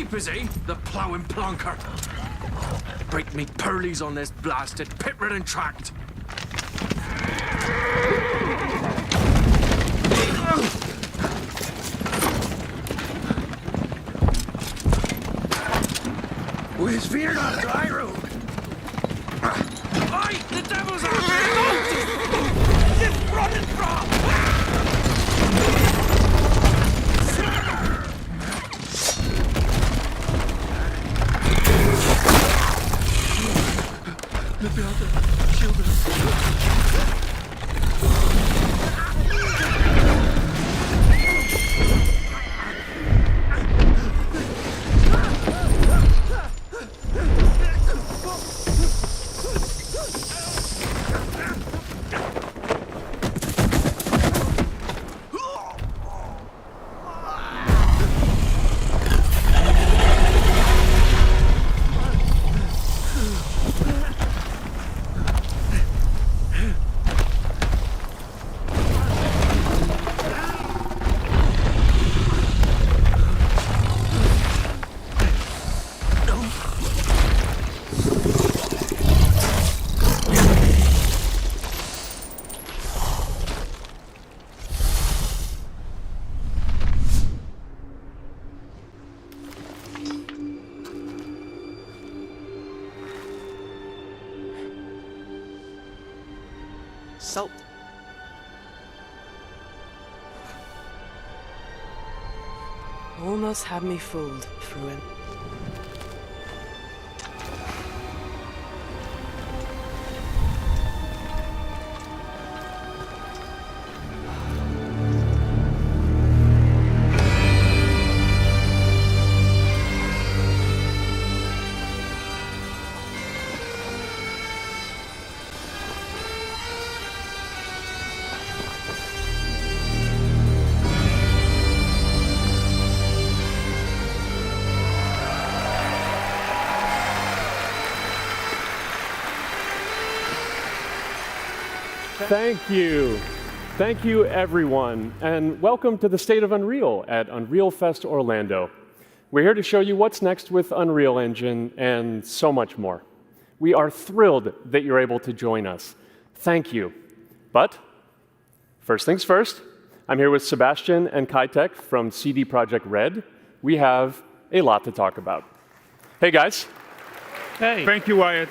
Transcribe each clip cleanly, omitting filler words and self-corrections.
Asleep, is he? The ploughing plonker. Break me pearlies on this blasted pit-ridden tract. With fear not dry road. Aye, the devil's after it! This running from! The builder, shield us. Salt. Almost had me fooled, Fruin. Thank you. Thank you, everyone, and welcome to the State of Unreal at Unreal Fest Orlando. We're here to show you what's next with Unreal Engine and so much more. We are thrilled that you're able to join us. Thank you. But first things first, I'm here with Sebastian and Kitek from CD Projekt Red. We have a lot to talk about. Hey, guys. Hey. Thank you, Wyatt.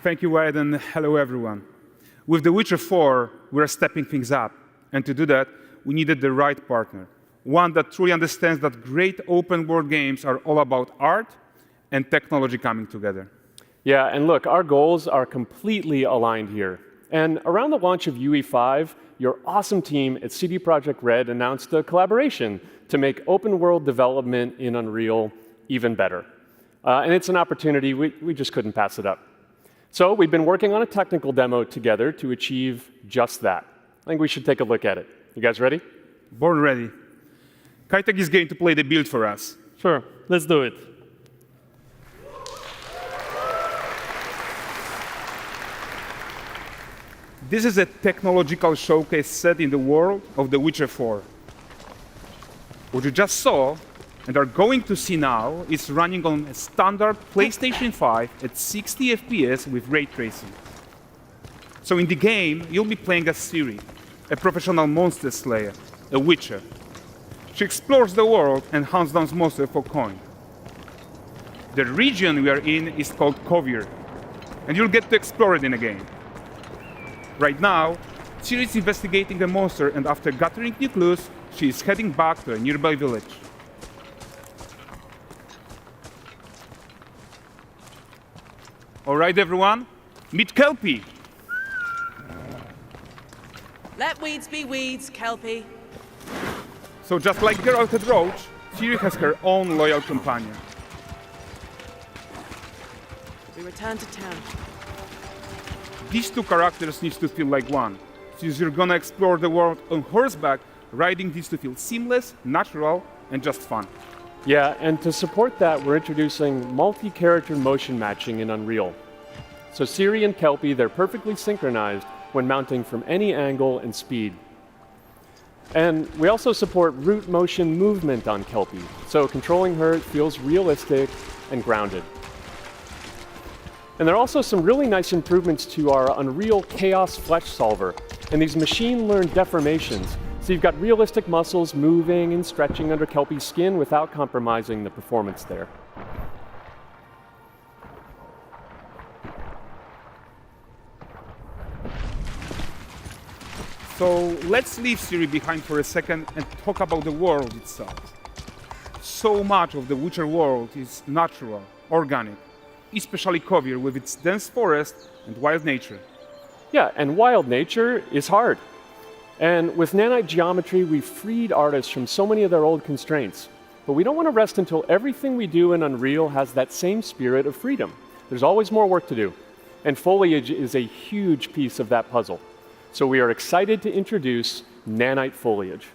Thank you, Wyatt, and hello, everyone. With The Witcher 4, we're stepping things up. And to do that, we needed the right partner, one that truly understands that great open-world games are all about art and technology coming together. Yeah, and look, our goals are completely aligned here. And around the launch of UE5, your awesome team at CD Projekt Red announced a collaboration to make open-world development in Unreal even better. And it's an opportunity, we just couldn't pass it up. So we've been working on a technical demo together to achieve just that. I think we should take a look at it. You guys ready? Born ready. Kitek is going to play the build for us. Sure, let's do it. This is a technological showcase set in the world of The Witcher 4. What you just saw and are going to see now is running on a standard PlayStation 5 at 60 FPS with ray tracing. So in the game, you'll be playing as Ciri, a professional monster slayer, a witcher. She explores the world and hunts down monsters for coin. The region we are in is called Kovir, and you'll get to explore it in a game. Right now, Ciri is investigating a monster, and after gathering new clues, she is heading back to a nearby village. All right, everyone, meet Kelpie. Let weeds be weeds, Kelpie. So just like Geralt had Roach, Ciri has her own loyal companion. We return to town. These two characters need to feel like one. Since you're gonna explore the world on horseback, riding needs to feel seamless, natural, and just fun. Yeah, and to support that, we're introducing multi-character motion matching in Unreal. So Ciri and Kelpie, they're perfectly synchronized when mounting from any angle and speed. And we also support root motion movement on Kelpie, so controlling her feels realistic and grounded. And there are also some really nice improvements to our Unreal Chaos Flesh Solver and these machine-learned deformations. So you've got realistic muscles moving and stretching under Kelpie's skin without compromising the performance there. So let's leave Ciri behind for a second and talk about the world itself. So much of the Witcher world is natural, organic, especially Kovir with its dense forest and wild nature. Yeah, and wild nature is hard. And with nanite geometry, we've freed artists from so many of their old constraints. But we don't want to rest until everything we do in Unreal has that same spirit of freedom. There's always more work to do. And foliage is a huge piece of that puzzle. So we are excited to introduce nanite foliage.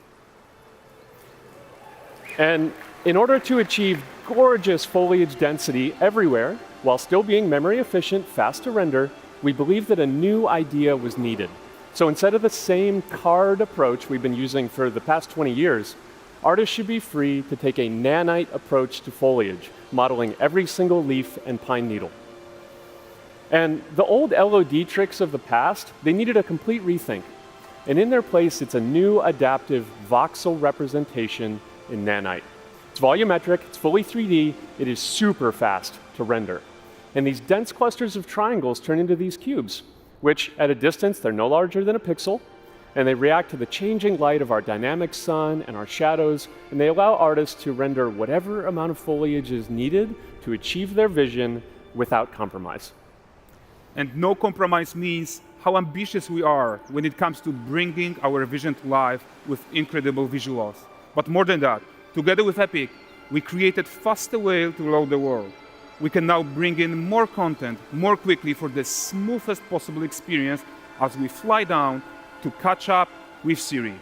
And in order to achieve gorgeous foliage density everywhere, while still being memory efficient, fast to render, we believe that a new idea was needed. So instead of the same card approach we've been using for the past 20 years, artists should be free to take a nanite approach to foliage, modeling every single leaf and pine needle. And the old LOD tricks of the past, they needed a complete rethink. And in their place, it's a new adaptive voxel representation in nanite. It's volumetric, it's fully 3D, it is super fast to render. And these dense clusters of triangles turn into these cubes, which at a distance, they're no larger than a pixel, and they react to the changing light of our dynamic sun and our shadows, and they allow artists to render whatever amount of foliage is needed to achieve their vision without compromise. And no compromise means how ambitious we are when it comes to bringing our vision to life with incredible visuals. But more than that, together with Epic, we created faster way to load the world. We can now bring in more content more quickly for the smoothest possible experience as we fly down to catch up with Ciri.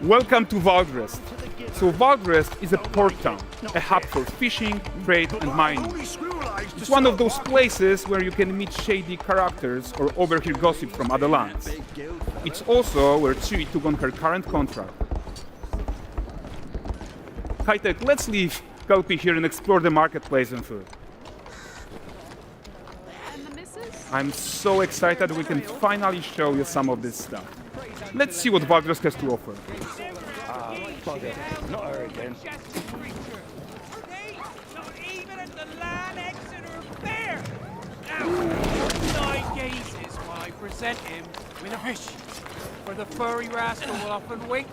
Welcome to Valdrest. So Valdrest is a port town, a hub for fishing, trade and mining. It's one of those places where you can meet shady characters or overhear gossip from other lands. It's also where Ciri took on her current contract. High-tech, let's leave Kelpie here and explore the marketplace and food. I'm so excited we can finally show you some of this stuff. Let's see what Valdrest has to offer. Not her again. Not even at the Land Exeter Fair! Now, 9 gazes while I present him with a fish. For the furry rascal will often wink,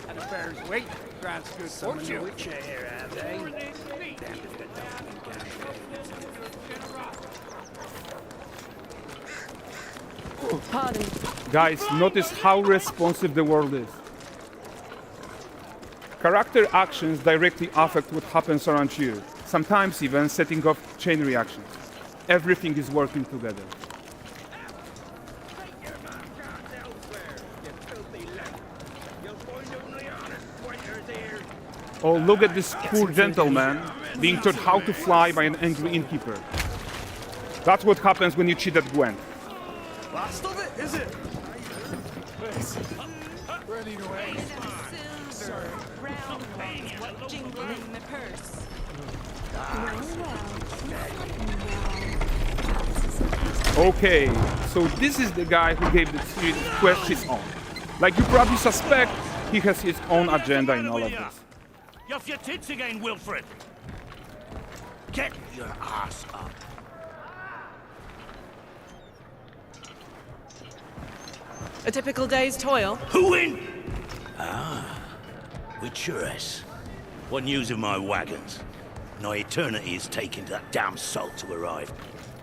and a bear's weight grants good fortune. Here, have they? Pardon. Guys, notice how responsive the world is. Character actions directly affect what happens around you, sometimes even setting off chain reactions. Everything is working together. Oh, look at this poor gentleman being taught how to fly by an angry innkeeper. That's what happens when you cheat at Gwent. Last of it, is it? Ready to aim. Jingling the purse. Okay, so this is the guy who gave the Ciri quest his own. Like you probably suspect, he has his own agenda in all of this. You're off your tits again, Wilfred. Get your ass up. A typical day's toil. Who in? Witcheress. What news of my wagons? No eternity is taking that damn salt to arrive.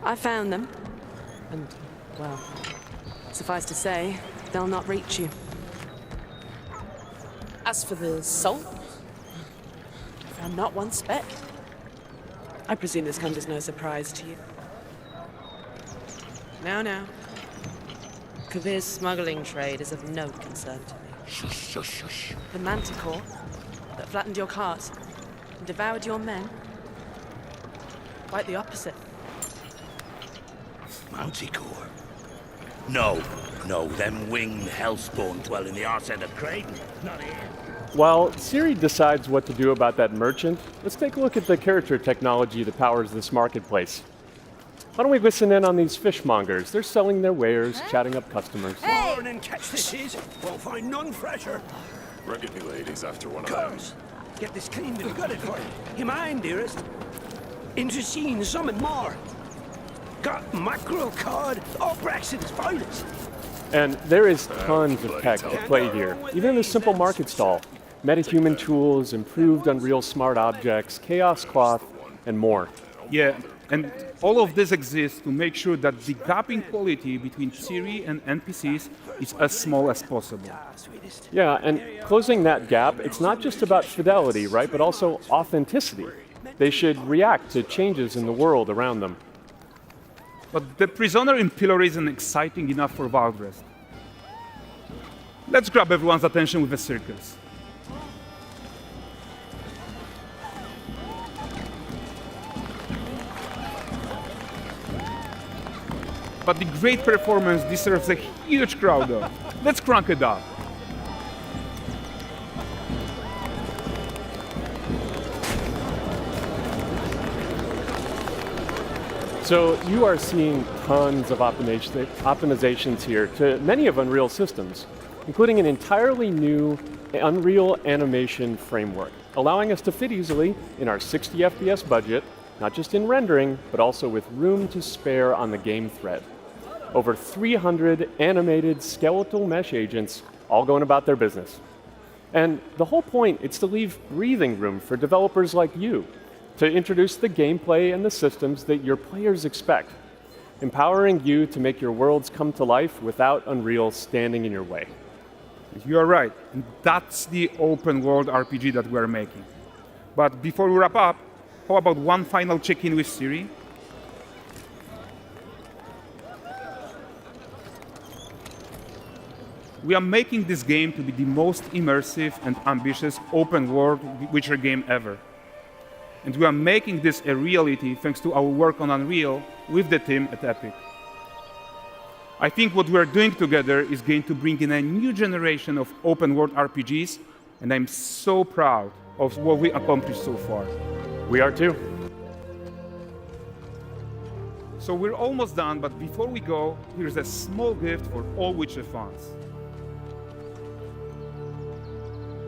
I found them. And, well, suffice to say, they'll not reach you. As for the salt, I found not one speck. I presume this comes as no surprise to you. Now. Kovir's smuggling trade is of no concern to me. Shush, shush, shush. The Manticore, that flattened your cars and devoured your men. Quite the opposite. Manticore? No, them winged hellspawn dwell in the arse end of Creighton, not here. While Siri decides what to do about that merchant, let's take a look at the character technology that powers this marketplace. Why don't we listen in on these fishmongers? They're selling their wares, chatting up customers. Morning catch this is. Won't find none fresher. Reckon me ladies after one of them. Course. Get this cleaned and gutted for you. You mind, dearest? Into seeing something more. Got mackerel, cod, all Braxton's finest. And there is tons of tech to play here, even in this simple market stall. Metahuman tools, improved Unreal smart objects, Chaos Cloth, and more. Yeah, and all of this exists to make sure that the gap in quality between Siri and NPCs is as small as possible. Yeah, and closing that gap, it's not just about fidelity, right, but also authenticity. They should react to changes in the world around them. But the prisoner in pillory isn't exciting enough for Valdrest. Let's grab everyone's attention with a circus. But the great performance deserves a huge crowd though. Let's crank it up. So you are seeing tons of optimizations here to many of Unreal's systems, including an entirely new Unreal animation framework, allowing us to fit easily in our 60 FPS budget, not just in rendering, but also with room to spare on the game thread. Over 300 animated skeletal mesh agents all going about their business. And the whole point is to leave breathing room for developers like you to introduce the gameplay and the systems that your players expect, empowering you to make your worlds come to life without Unreal standing in your way. You are right, and that's the open world RPG that we're making. But before we wrap up, how about one final check-in with Siri? We are making this game to be the most immersive and ambitious open world Witcher game ever. And we are making this a reality thanks to our work on Unreal with the team at Epic. I think what we're doing together is going to bring in a new generation of open world RPGs, and I'm so proud of what we accomplished so far. We are too. So we're almost done, but before we go, here's a small gift for all Witcher fans.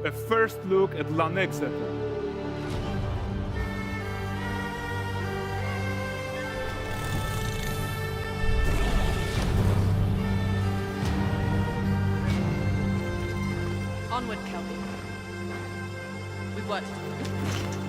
A first look at Lanexeter. Onward, Kelby. With what?